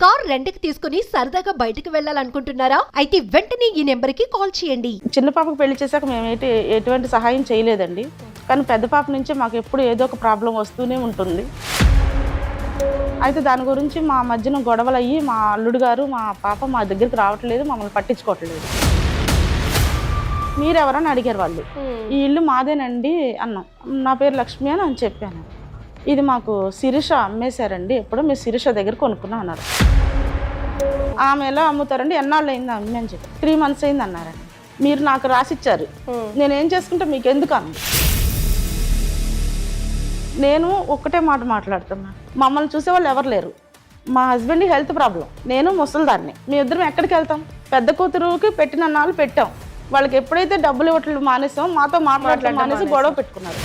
Car రెంట్కి తీసుకుని సరదాగా బయటకు వెళ్ళాలనుకుంటున్నారా? అయితే వెంటనే ఈ నెంబర్కి కాల్ చేయండి. చిన్న పాపకు పెళ్లి చేశాక మేము ఎటువంటి సహాయం చేయలేదండి. కానీ పెద్ద పాప నుంచి మాకు ఎప్పుడు ఏదో ఒక ప్రాబ్లం వస్తూనే ఉంటుంది. అయితే దాని గురించి మా మధ్యన గొడవలు అయ్యి మా అల్లుడు గారు మా పాప మా దగ్గరికి రావట్లేదు, మమ్మల్ని పట్టించుకోవట్లేదు. మీరెవరని అడిగారు వాళ్ళు. ఈ ఇల్లు మాదేనండి అన్నాం. నా పేరు లక్ష్మి అని చెప్పాను. ఇది మాకు శిరీష అమ్మేశారండి, ఎప్పుడో మీరు శిరీష దగ్గర కొనుక్కున్నాం అన్నారు. ఆమె ఎలా అమ్ముతారండి, ఎన్నాళ్ళు అయింది అమ్మి అని చెప్పి 3 months అయింది అన్నారండి. మీరు నాకు రాసిచ్చారు, నేనేం చేసుకుంటే మీకు ఎందుకు అన్న. నేను ఒక్కటే మాట మాట్లాడుతున్నా, మమ్మల్ని చూసేవాళ్ళు ఎవరు లేరు. మా హస్బెండ్ హెల్త్ ప్రాబ్లం, నేను ముసలిదాన్ని. మీ ఇద్దరం ఎక్కడికి వెళ్తాం? పెద్ద కూతురుకి పెట్టిన నాళ్ళు పెట్టాం, వాళ్ళకి ఎప్పుడైతే డబ్బులు ఇవ్వట్లు మానేసాం మాతో మాట్లాడటం మానేసి గొడవ పెట్టుకున్నారు.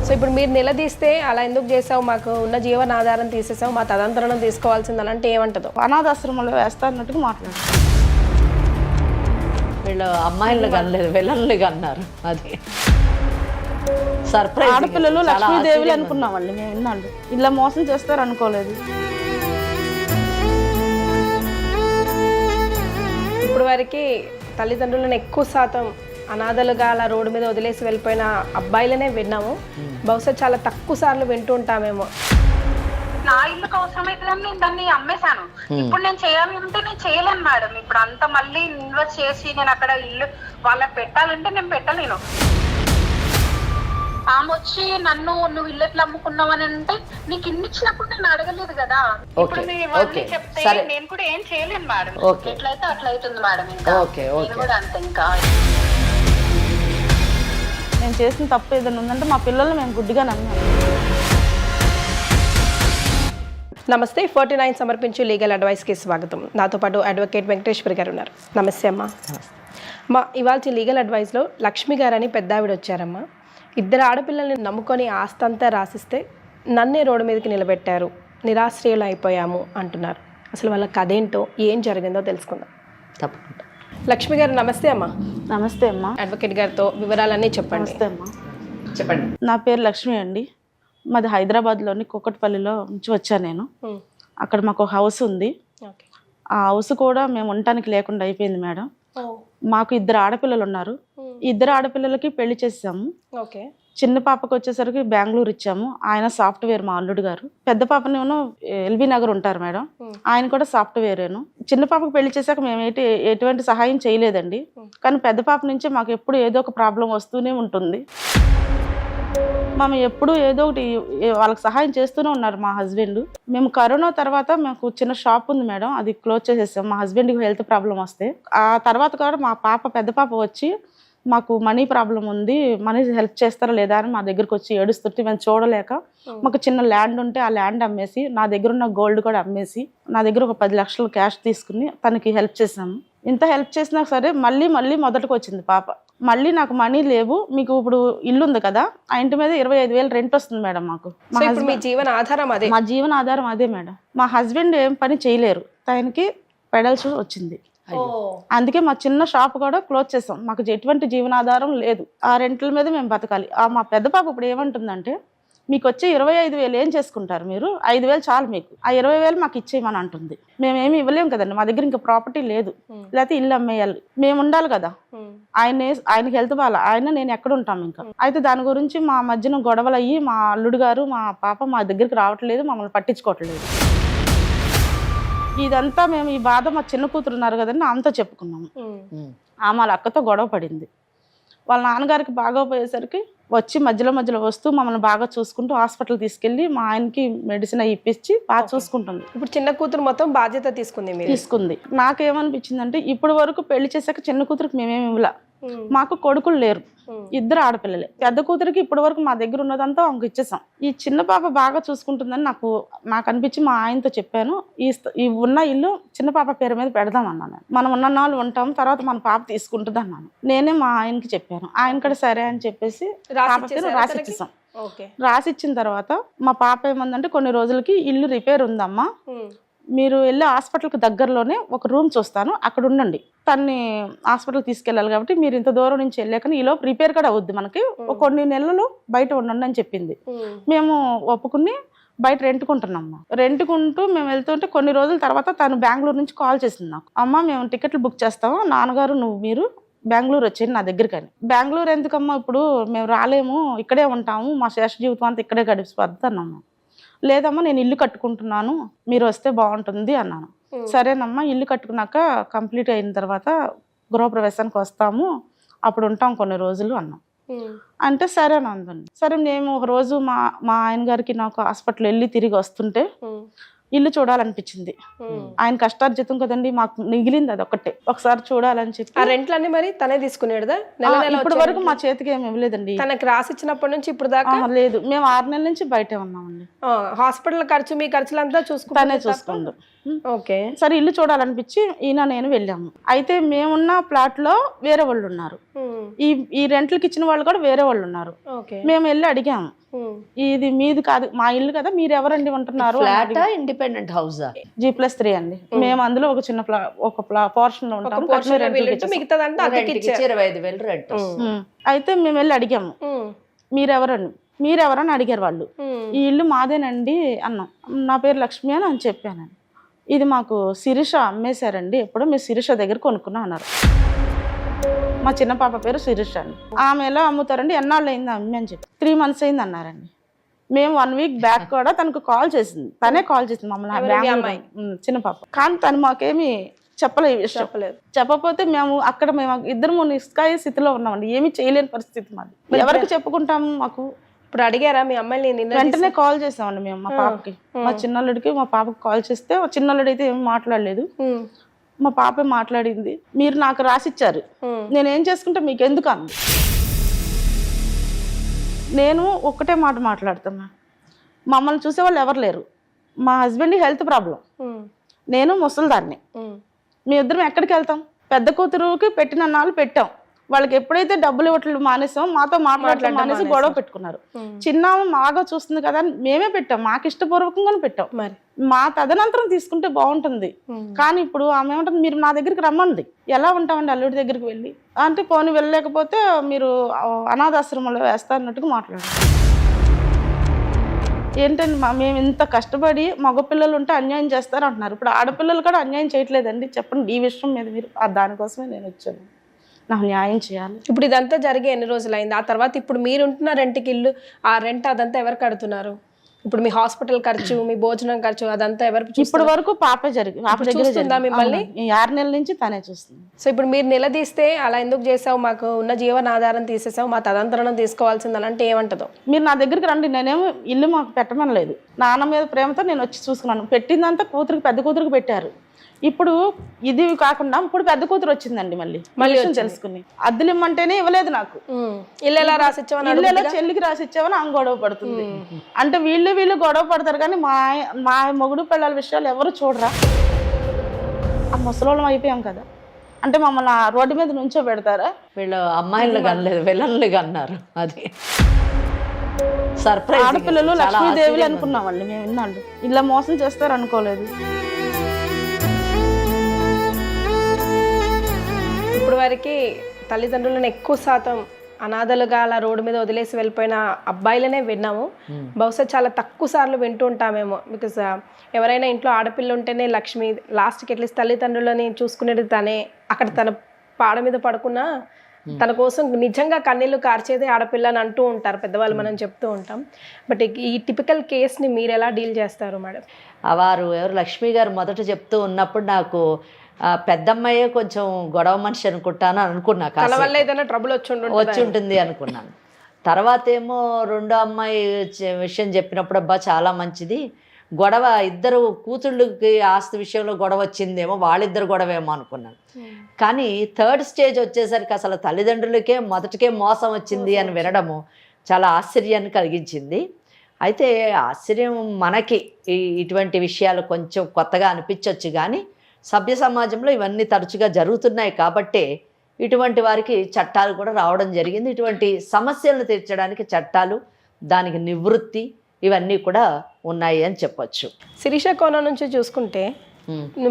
సో ఇప్పుడు మీరు నిలదీస్తే అలా ఎందుకు చేసావు, మాకు ఉన్న జీవన ఆధారం తీసేసావు, మా తదంతరం తీసుకోవాల్సింది అలాంటి ఏమంటదో అనాథాశ్రమంలో వేస్తా అన్నట్టుగా మాట్లాడారు. వీళ్ళు అమ్మాయిలు కనలేదు, విలన్లుగా అన్నారు. అది సర్ప్రైజ్. ఆడపిల్లలు లక్ష్మీదేవులు అనుకున్నామండి మేము ఇన్నాళ్ళు, ఇలా మోసం చేస్తారు అనుకోలేదు. ఇప్పుడు వరకు తల్లిదండ్రులను ఎక్కువ శాతం అనాథలుగా అలా రోడ్డు మీద వదిలేసి వెళ్ళిపోయిన అబ్బాయిలనే విన్నాము. బహుశా చాలా తక్కువ సార్లు వింటూ ఉంటామేమో. నా ఇల్లుకి అవసరమైతుందని నేను దాన్ని అమ్మేశాను. ఇప్పుడు నేను చేయాలంటే నేను చేయలేను మేడం. ఇప్పుడు అంత మళ్ళీ ఇన్వెస్ట్ చేసి నేను అక్కడ ఇల్లు వాళ్ళకి పెట్టాలంటే నేను పెట్టలేను. ఆమె వచ్చి నన్ను నువ్వు ఇల్లు ఎట్లా అమ్ముకున్నావు అని అంటే, నీకు ఇన్ని ఇచ్చినప్పుడు నేను అడగలేదు కదా. ఇప్పుడు మీరు ఇవన్నీ చెప్తే నేను కూడా ఏం చేయలేను మేడం. ఎట్లయితే అట్లా అవుతుంది మేడం. ఇంకా నేను కూడా అంతే. ఇంకా నేను చేసిన తప్పు ఏదైనా ఉందంటే మా పిల్లలు మేము గుడ్డిగా నమ్మాము. నమస్తే, 49 సమర్పించు లీగల్ అడ్వైస్కి స్వాగతం. నాతో పాటు అడ్వకేట్ వెంకటేశ్వరి గారు ఉన్నారు. నమస్తే అమ్మా. మా ఇవాళ లీగల్ అడ్వైస్లో లక్ష్మి గారు అని పెద్ద ఆవిడ వచ్చారమ్మా. 2 ఆడపిల్లల్ని నమ్ముకొని ఆస్తి అంతా రాసిస్తే నన్నే రోడ్డు మీదకి నిలబెట్టారు, నిరాశ్రయులు అయిపోయాము అంటున్నారు. అసలు వాళ్ళ కథ ఏంటో, ఏం జరిగిందో తెలుసుకుందాం. తప్పకుండా. లక్ష్మి గారు నమస్తే అమ్మా. నమస్తే అమ్మా. అడ్వకేట్ గారితో వివరాలన్నీ చెప్పండి. నమస్తే అమ్మా. చెప్పండి. నా పేరు లక్ష్మి అండి. మాది హైదరాబాద్లోని కుక్కట్పల్లిలో నుంచి వచ్చాను నేను. అక్కడ మాకు హౌస్ ఉంది. ఆ హౌస్ కూడా మేము ఉండటానికి లేకుండా అయిపోయింది మేడం. మాకు 2 ఆడపిల్లలు ఉన్నారు. 2 ఆడపిల్లలకి పెళ్లి చేసాము. చిన్న పాపకు వచ్చేసరికి బెంగళూరు ఇచ్చాము. ఆయన సాఫ్ట్వేర్ మా అల్లుడు గారు. పెద్ద పాపనేమో ఎల్బీ నగర్ ఉంటారు మేడం, ఆయన కూడా సాఫ్ట్వేరేను. చిన్న పాపకు పెళ్లి చేశాక మేము ఎటువంటి సహాయం చేయలేదండి. కానీ పెద్ద పాప నుంచి మాకు ఎప్పుడు ఏదో ఒక ప్రాబ్లం వస్తూనే ఉంటుంది. మేము ఎప్పుడు ఏదో ఒకటి వాళ్ళకి సహాయం చేస్తూనే ఉన్నారు మా హస్బెండ్. మేము కరోనా తర్వాత మాకు చిన్న షాప్ ఉంది మేడం, అది క్లోజ్ చేసేసాం. మా హస్బెండ్కి హెల్త్ ప్రాబ్లం వస్తే ఆ తర్వాత కూడా మా పెద్ద పాప వచ్చి మాకు మనీ ప్రాబ్లం ఉంది, మనీ హెల్ప్ చేస్తారా లేదా అని మా దగ్గరకు వచ్చి ఏడుస్తుంటే మేము చూడలేక మాకు చిన్న ల్యాండ్ ఉంటే ఆ ల్యాండ్ అమ్మేసి, నా దగ్గర ఉన్న గోల్డ్ కూడా అమ్మేసి, నా దగ్గర ఒక 10 లక్షలు క్యాష్ తీసుకుని తనకి హెల్ప్ చేసాము. ఇంత హెల్ప్ చేసినా సరే మళ్ళీ మొదటికి వచ్చింది పాప. మళ్ళీ నాకు మనీ లేవు, మీకు ఇప్పుడు ఇల్లు ఉంది కదా, ఆ ఇంటి మీద 25,000 రెంట్ వస్తుంది మేడం మాకు. మీ జీవన ఆధారం అదే? మా జీవన ఆధారం అదే మేడం. మా హస్బెండ్ ఏం పని చేయలేరు, తనకి పెడల్స్ వచ్చింది. అందుకే మా చిన్న షాప్ కూడా క్లోజ్ చేసాం. మాకు ఎటువంటి జీవనాధారం లేదు, ఆ రెంట్ల మీద మేము బతకాలి. మా పెద్ద పాప ఇప్పుడు ఏమంటుందంటే, మీకు వచ్చే 25,000 ఏం చేసుకుంటారు మీరు, 5,000 చాలు మీకు, ఆ 20,000 మాకు ఇచ్చేయమని అంటుంది. మేమేమి ఇవ్వలేము కదండి, మా దగ్గర ఇంకా ప్రాపర్టీ లేదు, లేకపోతే ఇల్లు అమ్మేయాలి, మేము ఉండాలి కదా. ఆయనకి హెల్త్ బాగా, నేను ఎక్కడ ఉంటాం ఇంకా. అయితే దాని గురించి మా మధ్యన గొడవలు అయ్యి మా అల్లుడు గారు మా పాప మా దగ్గరికి రావట్లేదు, మమ్మల్ని పట్టించుకోవట్లేదు. ఇదంతా మేము ఈ బాధ మా చిన్న కూతురు ఉన్నారు కదండి అంతా చెప్పుకున్నాము. ఆమె వాళ్ళ అక్కతో గొడవ పడింది. వాళ్ళ నాన్నగారికి బాగోపోయేసరికి వచ్చి మధ్యలో వస్తూ మమ్మల్ని బాగా చూసుకుంటూ హాస్పిటల్ తీసుకెళ్ళి మా ఆయనకి మెడిసిన్ ఇప్పించి బాగా చూసుకుంటుంది. ఇప్పుడు చిన్న కూతురు మొత్తం బాధ్యత తీసుకుంది. నాకేమనిపించిందంటే, ఇప్పటి వరకు పెళ్లి చేశాక చిన్న కూతురికి మేమేమి ఇవ్వలా, మాకు కొడుకులు లేరు, 2 ఆడపిల్లలే. పెద్ద కూతురికి ఇప్పటి వరకు మా దగ్గర ఉన్నదంతా ఆమెకు ఇచ్చేసాం. ఈ చిన్న పాప బాగా చూసుకుంటుందని నాకు అనిపించి మా ఆయనతో చెప్పాను, ఈ ఉన్న ఇల్లు చిన్న పాప పేరు మీద పెడదాం అన్నాను. మనం ఉన్న నాళ్ళు ఉంటాం, తర్వాత మన పాప తీసుకుంటుంది అన్నాను. నేనే మా ఆయనకి చెప్పాను, ఆయన కూడా సరే అని చెప్పేసి రాసిచ్చేసాం. రాసిచ్చిన తర్వాత మా పాప ఏమందంటే, కొన్ని రోజులకి ఇల్లు రిపేర్ ఉందమ్మా, మీరు వెళ్ళి హాస్పిటల్కి దగ్గరలోనే ఒక రూమ్ చూస్తాను, అక్కడ ఉండండి, తన్ని హాస్పిటల్ తీసుకెళ్ళాలి కాబట్టి మీరు ఇంత దూరం నుంచి వెళ్ళాక ఈలోపు రిపేర్ కూడా అవుద్ది, మనకి కొన్ని నెలలు బయట ఉండండి అని చెప్పింది. మేము ఒప్పుకుని బయట రెంట్కుంటున్నామ్మా. రెంట్కుంటూ మేము వెళ్తుంటే కొన్ని రోజుల తర్వాత తను బెంగళూరు నుంచి కాల్ చేసింది నాకు. అమ్మ మేము టికెట్లు బుక్ చేస్తాము, నాన్నగారు మీరు బెంగళూరు వచ్చేయండి నా దగ్గరికి అని. బెంగళూరు ఎందుకమ్మా, ఇప్పుడు మేము రాలేము, ఇక్కడే ఉంటాము, మా శేష జీవితం అంతా ఇక్కడే గడిచిపోద్ది అన్నమ్మా. లేదమ్మా నేను ఇల్లు కట్టుకుంటున్నాను, మీరు వస్తే బాగుంటుంది అన్నాను. సరేనమ్మా ఇల్లు కట్టుకున్నాక కంప్లీట్ అయిన తర్వాత గృహప్రవేశానికి వస్తాము, అప్పుడు ఉంటాం కొన్ని రోజులు అన్నాం. అంటే సరేనందండి. సరే మేము ఒక రోజు మా ఆయన గారికి నాకు హాస్పిటల్ వెళ్ళి తిరిగి వస్తుంటే ఇల్లు చూడాలనిపించింది. ఆయన కష్టార్జితం కదండి, మాకు మిగిలింది అది ఒక్కటే, ఒకసారి చూడాలని చెప్పి. ఆ రెంట్లన్నీ మరి తనే తీసుకునేదా? ఇప్పటి వరకు మా చేతికి ఏమి ఇవ్వలేదండి. తనకి రాసిచ్చినప్పటి నుంచి ఇప్పుడు దాకా లేదు, మేము 6 నెలల నుంచి బయటే ఉన్నామండి. హాస్పిటల్ ఖర్చు మీ ఖర్చులంతా తనే చూసుకుంది. ఓకే. సరే ఇల్లు చూడాలనిపించి ఈయన నేను వెళ్ళాము. అయితే మేమున్న ప్లాట్ లో వేరే వాళ్ళు ఉన్నారు, ఈ రెంట్లకి ఇచ్చిన వాళ్ళు కూడా వేరే వాళ్ళు ఉన్నారు. మేము వెళ్ళి అడిగాము, ఇది మీది కాదు, మా ఇల్లు కదా, మీరు ఎవరండి ఉంటున్నారు? ఇండిపెండెంట్ హౌస్ G+3 అండి. మేము అందులో ఒక చిన్న ఒక పోర్షన్ లో ఉంటాము. అయితే మేము వెళ్ళి అడిగాము, మీరెవరని అడిగారు వాళ్ళు. ఈ ఇల్లు మాదేనండి అన్నాం. నా పేరు లక్ష్మి అని చెప్పానండి. ఇది మాకు శిరీష అమ్మేశారండి, ఎప్పుడు మీరు శిరీష దగ్గర కొనుక్కున్నా అన్నారు. మా చిన్న పాప పేరు శిరీష అండి. ఆమె ఎలా అమ్ముతారండి, ఎన్నాళ్ళు అయింది అమ్మి అని చెప్పి 3 months అయింది అన్నారండి. మేము 1 week బ్యాక్ కూడా తనకు కాల్ చేసింది, తనే కాల్ చేసింది మమ్మల్ని, చిన్న పాప. కానీ తను మాకేమి చెప్పలేదు, చెప్పకపోతే మేము ఇద్దరు నిస్కాయ స్థితిలో ఉన్నామండి, ఏమి చేయలేని పరిస్థితి మాది. ఎవరికి చెప్పుకుంటాము? మాకు ఇప్పుడు అడిగారా మీ అమ్మాయిని? వెంటనే కాల్ చేసామండి మేము మా పాపకి, మా చిన్నల్లుడికి మా పాపకి కాల్ చేస్తే చిన్నల్లుడు అయితే ఏమి మాట్లాడలేదు, మా పాపే మాట్లాడింది. మీరు నాకు రాసిచ్చారు, నేనేం చేసుకుంటే మీకు ఎందుకు అంది. నేను ఒక్కటే మాట మాట్లాడుతున్నా, మమ్మల్ని చూసేవాళ్ళు ఎవరు లేరు. మా హస్బెండ్ హెల్త్ ప్రాబ్లం, నేను ముసలిదాన్ని, మీ ఇద్దరం ఎక్కడికి వెళ్తాం? పెద్ద కూతురుకి పెట్టిన నాళ్ళు పెట్టాం, వాళ్ళకి ఎప్పుడైతే డబ్బులు ఇవ్వట్లేదు మానేసాం, మాతో మాట్లాడటం మానేసి గొడవ పెట్టుకున్నారు. చిన్న మాగా చూస్తుంది కదా అని మేమే పెట్టాం, మాకు ఇష్టపూర్వకంగానే పెట్టాం. మరి మా తదనంతరం తీసుకుంటే బాగుంటుంది. కానీ ఇప్పుడు ఆమె ఏమంటుంది, మీరు నా దగ్గరికి రమ్మండి. ఎలా ఉంటామండి అల్లుడి దగ్గరికి వెళ్ళి అంటే, పోనీ వెళ్ళలేకపోతే మీరు అనాథాశ్రమంలో వేస్తా అన్నట్టుగా మాట్లాడారు. ఏంటండి మేము ఇంత కష్టపడి మగపిల్లలు ఉంటే అన్యాయం చేస్తారు అంటున్నారు, ఇప్పుడు ఆడపిల్లలు కూడా అన్యాయం చేయట్లేదండి. చెప్పండి ఈ విషయం మీద మీరు. దానికోసమే నేను వచ్చాను, నాకు న్యాయం చేయాలి. ఇప్పుడు ఇదంతా జరిగే ఎన్ని రోజులు అయింది? ఆ తర్వాత ఇప్పుడు మీరు ఉంటున్న రెంట్కి ఇల్లు, ఆ రెంట్ అదంతా ఎవరు కడుతున్నారు? ఇప్పుడు మీ హాస్పిటల్ ఖర్చు, మీ భోజనం ఖర్చు అదంతా ఎవరు? ఇప్పటి వరకు పాప దగ్గర మిమ్మల్ని 6 నెలల నుంచి తనే చూస్తుంది. సో ఇప్పుడు మీరు నిలదీస్తే అలా ఎందుకు చేసావు, మాకు ఉన్న జీవనాధారం తీసేసావు, మా తదంతరం తీసుకోవాల్సింది అంటే ఏమంటదో? మీరు నా దగ్గరికి రండి, నేనేమో ఇల్లు మాకు పెట్టమనలేదు, నాన్న మీద ప్రేమతో నేను వచ్చి చూసుకున్నాను. పెట్టిందంతా కూతురికి, పెద్ద కూతురికి పెట్టారు. ఇప్పుడు ఇది కాకుండా ఇప్పుడు పెద్ద కూతురు వచ్చిందండి, మళ్ళీ తెలుసుకుని అద్దెలు ఇమ్మంటేనే ఇవ్వలేదు నాకు. ఇల్లు ఎలా రాసిచ్చావని, ఇల్లు ఎలా చెల్లికి రాసిచ్చావని ఆమె గొడవ పడుతుంది. అంటే వీళ్ళు గొడవ పడతారు కానీ మా మొగుడు పిల్లల విషయాలు ఎవరు చూడరా. ఆ ముసలోళ్ళం అయిపోయాం కదా, అంటే మమ్మల్ని రోడ్డు మీద నుంచో పెడతారా? వీళ్ళు అమ్మాయిలు కనలేదు, విలన్లు కన్నారు. అది సర్ప్రైజ్. ఆడపిల్లలు లక్ష్మీదేవులు అనుకున్నామండి మేము, విన్నాండి ఇలా మోసం చేస్తారు అనుకోలేదు. ఇప్పుడు వరకు తల్లిదండ్రులను ఎక్కువ శాతం అనాథలుగా అలా రోడ్డు మీద వదిలేసి వెళ్ళిపోయిన అబ్బాయిలనే విన్నాము. బహుశా చాలా తక్కువ సార్లు వింటూ ఉంటామేమో. బికాస్ ఎవరైనా ఇంట్లో ఆడపిల్ల ఉంటేనే లక్ష్మి, లాస్ట్కి అట్లీస్ట్ తల్లిదండ్రులని చూసుకునేది తనే. అక్కడ తన పాడ మీద పడుకున్నా తన కోసం నిజంగా కన్నీళ్ళు కార్చేదే ఆడపిల్ల అని అంటూ ఉంటారు పెద్దవాళ్ళు, మనం చెప్తూ ఉంటాం. బట్ ఈ టిపికల్ కేస్ని మీరు ఎలా డీల్ చేస్తారు మేడం? వారు ఎవరు లక్ష్మి గారు మొదట చెప్తూ ఉన్నప్పుడు నాకు పెద్దమ్మాయే కొంచెం గొడవ మనిషి అనుకుంటాను అనుకున్నా, వల్ల ఏదైనా ట్రబుల్ వచ్చి ఉంటుంది అనుకున్నాను. తర్వాత ఏమో రెండో అమ్మాయి విషయం చెప్పినప్పుడు అబ్బా చాలా మంచిది, గొడవ ఇద్దరు కూతుళ్ళకి ఆస్తి విషయంలో గొడవ వచ్చిందేమో, వాళ్ళిద్దరు గొడవేమో అనుకున్నాను. కానీ 3rd స్టేజ్ వచ్చేసరికి అసలు తల్లిదండ్రులకే మొదటికే మోసం వచ్చింది అని వినడము చాలా ఆశ్చర్యాన్ని కలిగించింది. అయితే ఆశ్చర్యం మనకి ఇటువంటి విషయాలు కొంచెం కొత్తగా అనిపించవచ్చు, కానీ సభ్య సమాజంలో ఇవన్నీ తరచుగా జరుగుతున్నాయి కాబట్టే ఇటువంటి వారికి చట్టాలు కూడా రావడం జరిగింది. ఇటువంటి సమస్యలను తీర్చడానికి చట్టాలు, దానికి నివృత్తి, ఇవన్నీ కూడా ఉన్నాయి అని చెప్పొచ్చు. శిరీష కోణం నుంచి చూసుకుంటే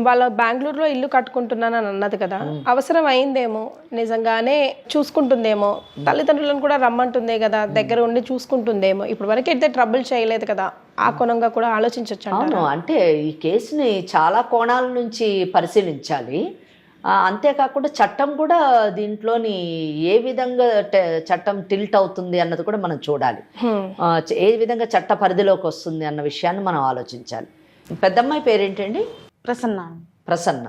వాళ్ళ బెంగళూరులో ఇల్లు కట్టుకుంటున్నానని అన్నది కదా, అవసరం అయిందేమో, నిజంగానే చూసుకుంటుందేమో, తల్లిదండ్రులను కూడా రమ్మంటుందే కదా, దగ్గర ఉండి చూసుకుంటుందేమో, ఇప్పుడు వరకు అయితే ట్రబుల్ చేయలేదు కదా, ఆ కోణంగా కూడా ఆలోచించవచ్చు. అవును, అంటే ఈ కేసుని చాలా కోణాల నుంచి పరిశీలించాలి. అంతేకాకుండా చట్టం కూడా దీంట్లోని ఏ విధంగా చట్టం టిల్ట్ అవుతుంది అన్నది కూడా మనం చూడాలి. ఏ విధంగా చట్ట పరిధిలోకి వస్తుంది అన్న విషయాన్ని మనం ఆలోచించాలి. పెద్దమ్మాయి పేరేంటండి? ప్రసన్న.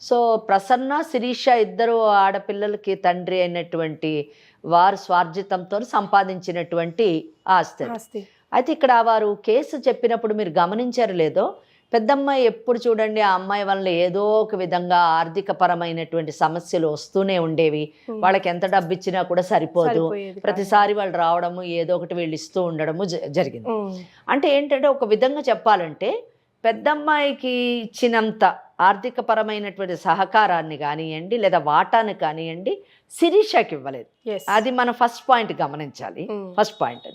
సో ప్రసన్న, శిరీష ఇద్దరు ఆడపిల్లలకి తండ్రి అయినటువంటి వారు స్వార్జితంతో సంపాదించినటువంటి ఆస్తి. అయితే ఇక్కడ వారు కేసు చెప్పినప్పుడు మీరు గమనించారు లేదో, పెద్దమ్మాయి ఎప్పుడు చూడండి ఆ అమ్మాయి వల్ల ఏదో ఒక విధంగా ఆర్థిక పరమైనటువంటి సమస్యలు వస్తూనే ఉండేవి. వాళ్ళకి ఎంత డబ్బు ఇచ్చినా కూడా సరిపోదు, ప్రతిసారి వాళ్ళు రావడము ఏదో ఒకటి వీళ్ళు ఇస్తూ ఉండడము జరిగింది. అంటే ఏంటంటే ఒక విధంగా చెప్పాలంటే పెద్దమ్మాయికి ఇచ్చినంత ఆర్థిక పరమైనటువంటి సహకారాన్ని కానివ్వండి లేదా వాటాను కానివ్వండి శిరీషకి ఇవ్వలేదు. అది మన ఫస్ట్ పాయింట్ గమనించాలి. First point.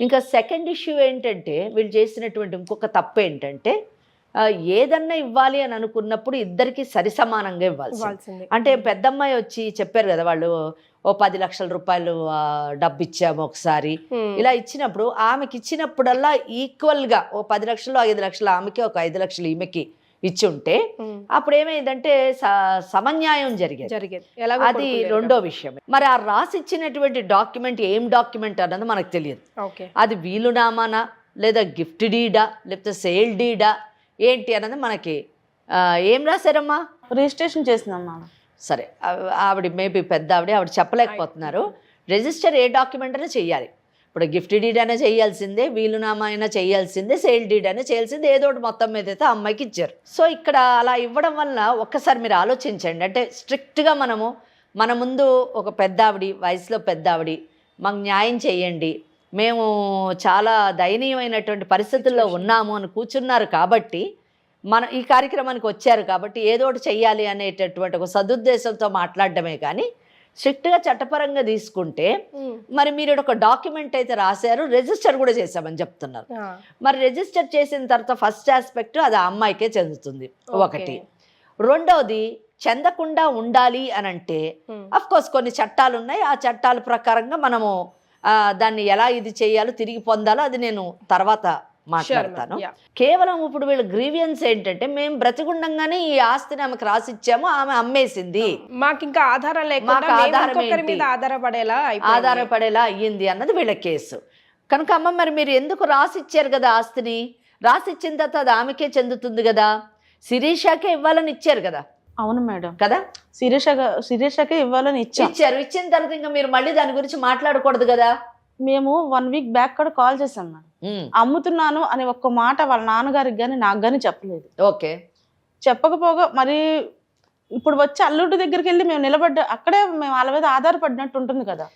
ఇంకా సెకండ్ ఇష్యూ ఏంటంటే వీళ్ళు చేసినటువంటి ఇంకొక తప్పు ఏంటంటే ఏదన్నా ఇవ్వాలి అని అనుకున్నప్పుడు ఇద్దరికి సరిసమానంగా ఇవ్వాల్సింది. అంటే పెద్దమ్మాయి వచ్చి చెప్పారు కదా, వాళ్ళు ఓ 10 లక్షల రూపాయలు డబ్బు ఇచ్చాము ఒకసారి, ఇలా ఇచ్చినప్పుడు ఆమెకి ఇచ్చినప్పుడల్లా ఈక్వల్ గా ఓ 10 లక్షలు 5 లక్షలు ఆమెకి, ఒక 5 లక్షలు ఈమెకి ఇచ్చి ఉంటే అప్పుడు ఏమైందంటే సమన్యాయం జరిగేది. అది రెండో విషయం. మరి ఆ రాసిచ్చినటువంటి డాక్యుమెంట్ ఏం డాక్యుమెంట్ అన్నది మనకు తెలియదు. అది వీలునామానా లేదా గిఫ్ట్ డీడా లేకపోతే సేల్ డీడా ఏంటి అన్నది మనకి ఏం రాశారమ్మా? రిజిస్ట్రేషన్ చేసిందమ్మా. సరే, ఆవిడ మేబీ పెద్ద ఆవిడ చెప్పలేకపోతున్నారు. రిజిస్టర్ ఏ డాక్యుమెంట్ అయినా చెయ్యాలి. ఇప్పుడు గిఫ్ట్ డీడ్ అయినా చేయాల్సిందే, వీలునామా అయినా చేయాల్సిందే, సేల్ డీడ్ అయినా చేయాల్సిందే, ఏదో ఒకటి మొత్తం మీద అయితే అమ్మాయికి ఇచ్చారు. సో ఇక్కడ అలా ఇవ్వడం వల్ల ఒక్కసారి మీరు ఆలోచించండి. అంటే స్ట్రిక్ట్గా మన ముందు ఒక పెద్ద ఆవిడ, వయసులో పెద్ద ఆవిడ, మాకు న్యాయం చేయండి, మేము చాలా దయనీయమైనటువంటి పరిస్థితుల్లో ఉన్నాము అని కూర్చున్నారు కాబట్టి, మన ఈ కార్యక్రమానికి వచ్చారు కాబట్టి ఏదో ఒకటి చెయ్యాలి అనేటటువంటి ఒక సదుద్దేశంతో మాట్లాడడమే కానీ స్ట్రిక్ట్గా చట్టపరంగా తీసుకుంటే మరి మీరు ఒక డాక్యుమెంట్ అయితే రాశారు, రిజిస్టర్ కూడా చేశామని చెప్తున్నారు. మరి రిజిస్టర్ చేసిన తర్వాత ఫస్ట్ ఆస్పెక్ట్ అది ఆ అమ్మాయికే చెందుతుంది ఒకటి. రెండవది చెందకుండా ఉండాలి అని అంటే అఫ్ కోర్స్ కొన్ని చట్టాలు ఉన్నాయి. ఆ చట్టాల ప్రకారంగా మనము దాన్ని ఎలా ఇది చేయాలో తిరిగి పొందాలో అది నేను తర్వాత మాట్లాడతాను. కేవలం ఇప్పుడు వీళ్ళ గ్రీవియన్స్ ఏంటంటే మేము బ్రతికుండంగానే ఈ ఆస్తిని ఆమెకు రాసిచ్చాము, ఆమె అమ్మేసింది, మాకు ఇంకా ఆధారం లేకుండా ఆధారపడేలా అయ్యింది అన్నది వీళ్ళ కేసు. కనుక అమ్మ మరి మీరు ఎందుకు రాసిచ్చారు కదా ఆస్తిని, రాసిచ్చిన తర్వాత అది ఆమెకే చెందుతుంది కదా, శిరీషకే ఇవ్వాలని ఇచ్చారు కదా. అవును మేడం కదా, శిరీషకే ఇవ్వాలని ఇచ్చారు. ఇచ్చిన తర్వాత ఇంకా మీరు మళ్ళీ దాని గురించి మాట్లాడకూడదు కదా. మేము 1 వీక్ బ్యాక్ కూడా కాల్ చేసాం మేడం. అమ్ముతున్నాను అని ఒక్క మాట వాళ్ళ నాన్నగారికి కానీ నాకు కానీ చెప్పలేదు. ఓకే, చెప్పకపోగా మరి ఇప్పుడు వచ్చి అల్లుడి దగ్గరికి వెళ్ళి మేము అక్కడే మేము వాళ్ళ మీద ఆధారపడినట్టు ఉంటుంది కదా.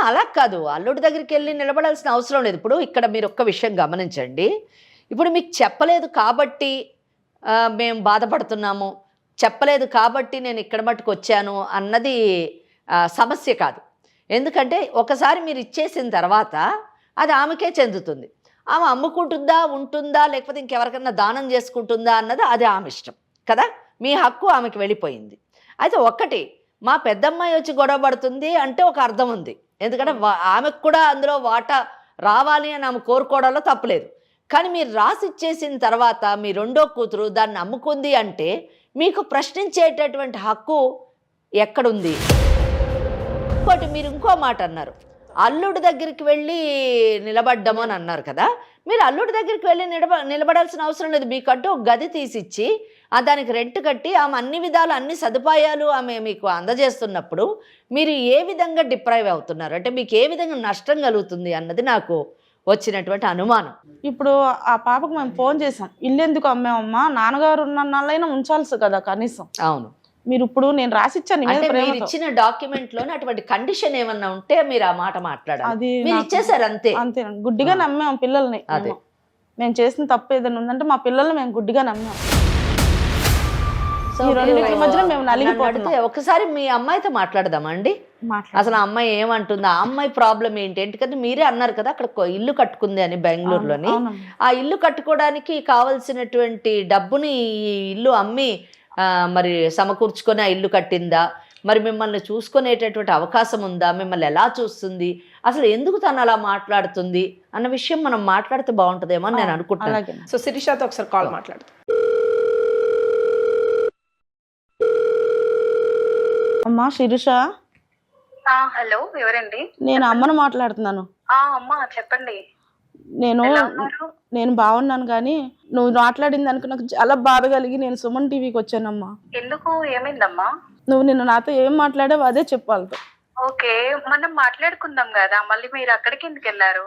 అలా కాదు, అల్లుడి దగ్గరికి వెళ్ళి నిలబడాల్సిన అవసరం లేదు. ఇప్పుడు ఇక్కడ మీరు ఒక్క విషయం గమనించండి. ఇప్పుడు మీకు చెప్పలేదు కాబట్టి మేము బాధపడుతున్నాము, చెప్పలేదు కాబట్టి నేను ఇక్కడ మట్టుకు వచ్చాను అన్నది సమస్య కాదు. ఎందుకంటే ఒకసారి మీరు ఇచ్చేసిన తర్వాత అది ఆమెకే చెందుతుంది. ఆమె అమ్ముకుంటుందా, ఉంటుందా, లేకపోతే ఇంకెవరికన్నా దానం చేసుకుంటుందా అన్నది అది ఆమె ఇష్టం కదా. మీ హక్కు ఆమెకి వెళ్ళిపోయింది. అయితే ఒక్కటి, మా పెద్దమ్మాయి వచ్చి గొడవ పడుతుంది అంటే ఒక అర్థం ఉంది. ఎందుకంటే ఆమెకు కూడా అందులో వాటా రావాలి అని ఆమె కోరుకోవడంలో తప్పులేదు. కానీ మీరు రాసి ఇచ్చేసిన తర్వాత మీ రెండో కూతురు దాన్ని అమ్ముకుంది అంటే మీకు ప్రశ్నించేటటువంటి హక్కు ఎక్కడుంది? ఇంకోటి, మీరు ఇంకో మాట అన్నారు, అల్లుడి దగ్గరికి వెళ్ళి నిలబడ్డము అని అన్నారు కదా. మీరు అల్లుడి దగ్గరికి వెళ్ళి నిలబడాల్సిన అవసరం లేదు. మీకంటూ ఒక గది తీసిచ్చి దానికి రెంట్ కట్టి ఆమె అన్ని విధాలు అన్ని సదుపాయాలు ఆమె మీకు అందజేస్తున్నప్పుడు మీరు ఏ విధంగా డిప్రైవ్ అవుతున్నారు, అంటే మీకు ఏ విధంగా నష్టం కలుగుతుంది అన్నది నాకు వచ్చినటువంటి అనుమానం. ఇప్పుడు ఆ పాపకు మేము ఫోన్ చేసాం, ఇల్లు ఎందుకు అమ్మామమ్మా, నాన్నగారు ఉన్న నాళ్ళైనా ఉంచాల్సి కదా కనీసం. అవును, మీరు ఇప్పుడు నేను రాసిచ్చాను, మీరు ఇచ్చిన డాక్యుమెంట్ లోనే అటువంటి కండిషన్ ఏమన్నా ఉంటే మీరు ఆ మాట మాట్లాడాలి. మీరు ఇచ్చేసారు అంతే. అంతే, గుడ్డిగా నమ్మాం పిల్లల్ని. అదే మేము చేసిన తప్పు ఏదైనా ఉందంటే మా పిల్లల్ని మేము గుడ్డిగా నమ్మాం. సో ఈ రెండింటి మధ్యన మేము నలిగిపోతున్నాం. ఒకసారి మీ అమ్మాయితో మాట్లాడదామా అండి? అసలు ఆ అమ్మాయి ఏమంటుంది, ఆ అమ్మాయి ప్రాబ్లం ఏంటి? ఎందుకంటే మీరే అన్నారు కదా అక్కడ ఇల్లు కట్టుకుంది అని బెంగళూరులోని. ఆ ఇల్లు కట్టుకోవడానికి కావలసినటువంటి డబ్బుని ఈ ఇల్లు అమ్మి మరి సమకూర్చుకొని ఆ ఇల్లు కట్టిందా, మరి మిమ్మల్ని చూసుకునేటటువంటి అవకాశం ఉందా, మిమ్మల్ని ఎలా చూస్తుంది, అసలు ఎందుకు తను అలా మాట్లాడుతుంది అన్న విషయం మనం మాట్లాడితే బాగుంటుందేమో అని నేను అనుకుంటున్నాను. సో శిరీషతో ఒకసారి కాల్ మాట్లాడుతాం. అమ్మా శిరీష, హలో, ఎవరండి? నేను అమ్మను మాట్లాడుతున్నాను. అమ్మా చెప్పండి. నేను బాగున్నాను, కానీ నువ్వు మాట్లాడిన దానికి నాకు చాలా బాధ కలిగి నేను సుమన్ టీవీకి వచ్చానమ్మా. ఎందుకు, ఏమైందమ్మా? నువ్వు నిన్న నాతో ఏం మాట్లాడావు అదే చెప్పాలతో. ఓకే, మనం మాట్లాడుకుందాం కదా, మళ్ళీ మీరు అక్కడికి ఎందుకు వెళ్ళారు?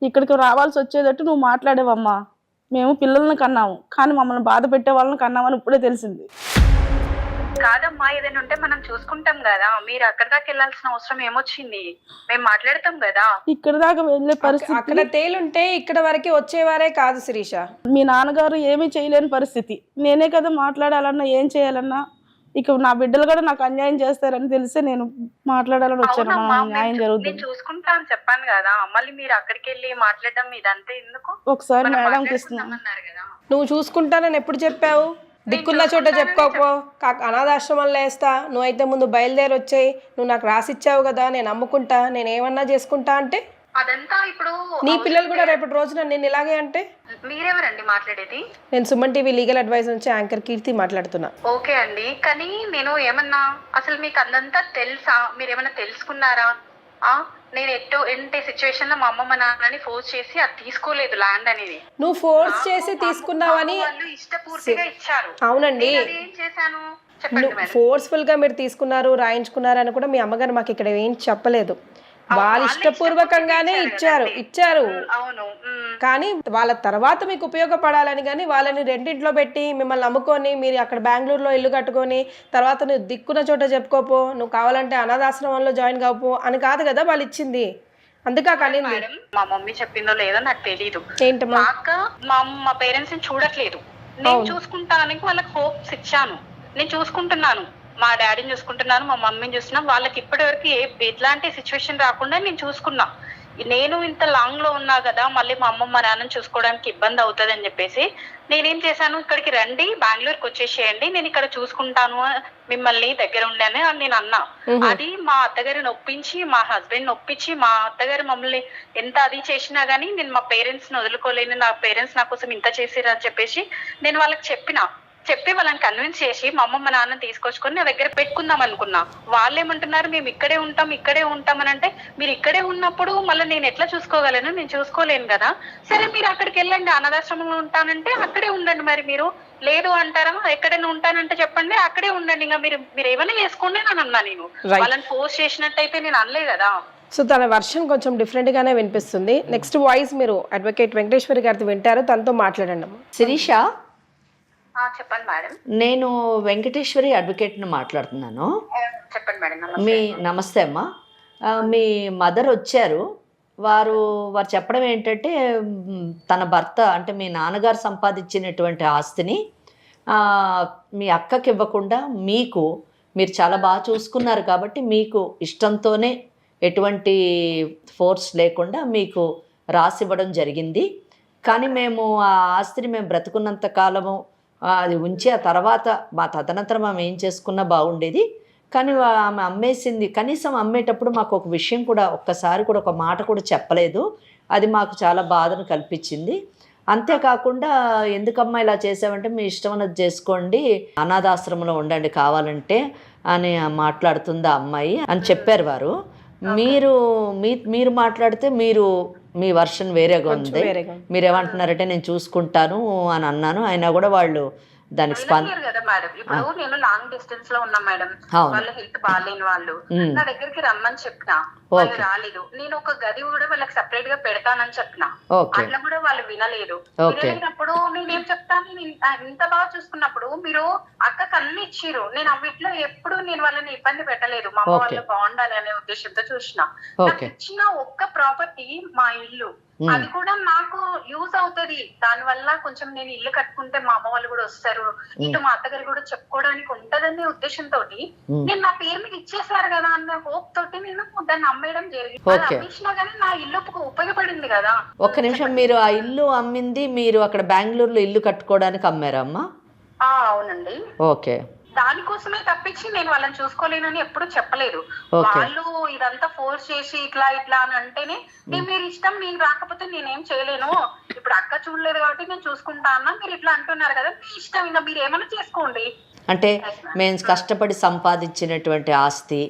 ఇక్కడికి రావాల్సి వచ్చేటట్టు నువ్వు మాట్లాడేవమ్మా. మేము పిల్లల్ని కన్నాము, కానీ మమ్మల్ని బాధ పెట్టే వాళ్ళని కన్నామని ఇప్పుడే తెలిసింది. కాదమ్మా, ఏదైనా ఉంటే మనం చూసుకుంటాం కదా, మీరు అక్కడ దాకా వెళ్ళాల్సిన అవసరం ఏమొచ్చింది? మేము మాట్లాడతాం కదా. ఇక్కడ దాకా వెళ్ళే పరిస్థితి, అక్కడ తేలుంటే ఇక్కడ వరకే వచ్చేవారే కాదు శిరీష. మీ నాన్నగారు ఏమీ చేయలేని పరిస్థితి. నేనే కదా మాట్లాడాలన్నా ఏం చేయాలన్నా, ఇక నా బిడ్డలు కూడా నాకు అన్యాయం చేస్తారని తెలిస్తే నేను మాట్లాడాలని వచ్చాను. న్యాయం జరుగుతుంది చూసుకుంటా అని చెప్పాను కదా, మళ్ళీ మీరు అక్కడికి వెళ్ళి మాట్లాడడం ఇదంతా ఎందుకు? ఒకసారి మేడంకి ఇస్తున్నాను. నువ్వు చూసుకుంటానని ఎప్పుడు చెప్పావు? దిక్కున్న చోట చెప్పుకోపో, అనాథాశ్రమంలో వేస్తా, నువ్వైతే ముందు బయలుదేరి వచ్చాయి, నువ్వు నాకు రాసిచ్చావు కదా, నేను అమ్ముకుంటా, నేను ఏమన్నా చేసుకుంటా అంటే అదంతా ఇప్పుడు నీ పిల్లలు కూడా రేపటి రోజున నేను ఇలాగే అంటే. మీరెవరండి మాట్లాడేది? నేను సుమన్ టీవీ లీగల్ అడ్వైస్ నుంచి యాంకర్ కీర్తి మాట్లాడుతున్నా. ఓకే అండి, కానీ నేను ఏమన్నా, అసలు మీకు అదంతా తెలుసా? మీరు ఏమన్నా తెలుసుకున్నారా? నేను ఏంటి సిచ్యువేషన్ లో మా అమ్మమ్మ నాన్నని ఫోర్స్ చేసి అది తీసుకోలేదు ల్యాండ్ అనేది. నువ్వు ఫోర్స్ చేసి తీసుకున్నావని ఇష్టపూర్తిగా ఇచ్చారు. అవునండి, ఏం చేశాను చెప్పండి. ఫోర్స్ఫుల్ గా మీరు తీసుకున్నారు, రాయించుకున్నారు అని కూడా మీ అమ్మగారు మాకు ఇక్కడ ఏం చెప్పలేదు. వాళ్ళు ఇష్టపూర్వకంగానే ఇచ్చారు. అవును, కానీ వాళ్ళ తర్వాత మీకు ఉపయోగపడాలని, కానీ వాళ్ళని రెండింట్లో పెట్టి మిమ్మల్ని అమ్ముకొని మీరు అక్కడ బెంగళూరులో ఇల్లు కట్టుకొని తర్వాత నువ్వు దిక్కున్న చోట చెప్పుకోపో, నువ్వు కావాలంటే అనాథాశ్రమంలో జాయిన్ కాపో అని కాదు కదా వాళ్ళు ఇచ్చింది. అందుకే కనింది. మా మమ్మీ చెప్పిందో లేదో నాకు తెలీదు. ఏంటమ్మా? మా పేరెంట్స్ ని చూడట్లేదు, నేను చూసుకుంటానికి వాళ్ళకి హోప్స్ ఇచ్చాను. నేను చూసుకుంటున్నాను, మా డాడీని చూసుకుంటున్నాను, మా మమ్మీని చూస్తున్నాను. వాళ్ళకి ఇప్పటి వరకు ఎట్లాంటి సిచ్యువేషన్ రాకుండా నేను చూసుకున్నా. నేను ఇంత లాంగ్ లో ఉన్నా కదా, మళ్ళీ మా అమ్మమ్మ నాన్నని చూసుకోవడానికి ఇబ్బంది అవుతుంది అని చెప్పేసి నేనేం చేశాను, ఇక్కడికి రండి, బెంగళూరుకి వచ్చేసేయండి, నేను ఇక్కడ చూసుకుంటాను, మిమ్మల్ని దగ్గర ఉండని నేను అన్నా. అది మా అత్తగారిని ఒప్పించి, మా హస్బెండ్ ఒప్పించి, మా అత్తగారు మమ్మల్ని ఎంత అది చేసినా గానీ నేను మా పేరెంట్స్ ని వదులుకోలేను, నా పేరెంట్స్ నా కోసం ఇంత చేసిరు అని చెప్పేసి నేను వాళ్ళకి చెప్పి వాళ్ళని కన్విన్స్ చేసి మా అమ్మమ్మ నాన్న తీసుకొచ్చుకొని నా దగ్గర పెట్టుకుందాం అనుకున్నా. వాళ్ళు ఏమంటున్నారు, మేము ఇక్కడే ఉంటాం అని అంటే, మీరు ఇక్కడే ఉన్నప్పుడు మళ్ళీ నేను ఎట్లా చూసుకోగలను? నేను చూసుకోలేను కదా. సరే మీరు అక్కడికి వెళ్ళండి, అనాథాశ్రమంలో ఉంటానంటే అక్కడే ఉండండి. మరి మీరు లేదు అంటారా, ఎక్కడైనా ఉంటానంటే చెప్పండి, అక్కడే ఉండండి, ఇంకా మీరు ఏమైనా చేసుకోండి అని అన్నా. నేను వాళ్ళని ఫోర్స్ చేసినట్టయితే నేను అనలే కదా. సో తన వర్షన్ కొంచెం డిఫరెంట్ గానే వినిపిస్తుంది. నెక్స్ట్ వాయిస్ మీరు అడ్వకేట్ వెంకటేశ్వరి గారితో వింటారు, తనతో మాట్లాడండి అమ్మా. శిరీష, చెప్పండి మేడం. నేను వెంకటేశ్వరి అడ్వకేట్ని మాట్లాడుతున్నాను. చెప్పండి మేడం. నమస్తే అమ్మా. మీ మదర్ వచ్చారు, వారు చెప్పడం ఏంటంటే తన భర్త అంటే మీ నాన్నగారు సంపాదించినటువంటి ఆస్తిని మీ అక్కకి ఇవ్వకుండా మీరు చాలా బాగా చూసుకున్నారు కాబట్టి మీకు ఇష్టంతోనే ఎటువంటి ఫోర్స్ లేకుండా మీకు రాసివ్వడం జరిగింది. కానీ మేము ఆ ఆస్తిని మేము బ్రతుకున్నంత కాలము అది ఉంచి ఆ తర్వాత మా తదనంతరం ఆమె ఏం చేసుకున్నా బాగుండేది. కానీ ఆమె అమ్మేసింది, కనీసం అమ్మేటప్పుడు మాకు ఒక విషయం కూడా ఒక్కసారి కూడా ఒక మాట కూడా చెప్పలేదు. అది మాకు చాలా బాధను కల్పించింది. అంతేకాకుండా ఎందుకమ్మా ఇలా చేసావంటే, మీ ఇష్టం అన్నది చేసుకోండి, అనాథాశ్రమంలో ఉండండి కావాలంటే అని మాట్లాడుతుంది ఆ అమ్మాయి అని చెప్పారు వారు. మీరు మాట్లాడితే మీ వర్షన్ వేరేగా ఉంది. మీరేమంటున్నారంటే నేను చూసుకుంటాను అని అన్నాను, అయినా కూడా వాళ్ళు దానికి కదా మేడం. ఇప్పుడు నేను లాంగ్ డిస్టెన్స్ లో ఉన్నా మేడం, వాళ్ళ హెల్త్ బాగాలేని వాళ్ళు నా దగ్గరికి రమ్మని చెప్పిన, వాళ్ళు రాలేదు. నేను ఒక గది కూడా వాళ్ళకి సెపరేట్ గా పెడతానని చెప్పిన, అట్లా కూడా వాళ్ళు వినలేదు. వినలేనప్పుడు నేనేం చెప్తాను, ఇంత బాగా చూసుకున్నప్పుడు మీరు అక్కకి అన్ని ఇచ్చిరు, నేను అవిట్లో ఎప్పుడు నేను వాళ్ళని ఇబ్బంది పెట్టలేదు, మా అమ్మ వాళ్ళు బాగుండాలి అనే ఉద్దేశంతో చూసిన. నాకు ఇచ్చిన ఒక్క ప్రాపర్టీ మా ఇల్లు, అది కూడా నాకు యూజ్ అవుతది, దాని వల్ల కొంచెం నేను ఇల్లు కట్టుకుంటే మా అమ్మ వాళ్ళు కూడా వస్తారు, ఇటు మా అత్తగారు కూడా చెప్పుకోవడానికి ఉంటదనే ఉద్దేశంతో నేను నా పేరు మీద ఇచ్చేసారు కదా అన్న హోప్ తోటి నేను దాన్ని అమ్మేయడం జరిగింది. అమ్మించినా కానీ నా ఇల్లు ఉపయోగపడింది కదా. ఒక్క నిమిషం, మీరు ఆ ఇల్లు అమ్మింది మీరు అక్కడ బెంగళూరులో ఇల్లు కట్టుకోవడానికి అమ్మారా అమ్మా? అవునండి. ఓకే. దానికోసమే తప్పించి నేను వాళ్ళని చూసుకోలేనని ఎప్పుడు చెప్పలేదు. వాళ్ళు ఇదంతా ఫోర్స్ చేసి ఇట్లా ఇట్లా అని అంటేనే మీరు ఇష్టం, నేను రాకపోతే నేనేం చేయలేను, ఇప్పుడు అక్క చూడలేదు కాబట్టి నేను చూసుకుంటా అన్నా, మీరు ఇట్లా అంటున్నారు కదా మీ ఇష్టం, ఇంకా మీరు ఏమైనా చేసుకోండి. అంటే మేము కష్టపడి సంపాదించినటువంటి ఆస్తి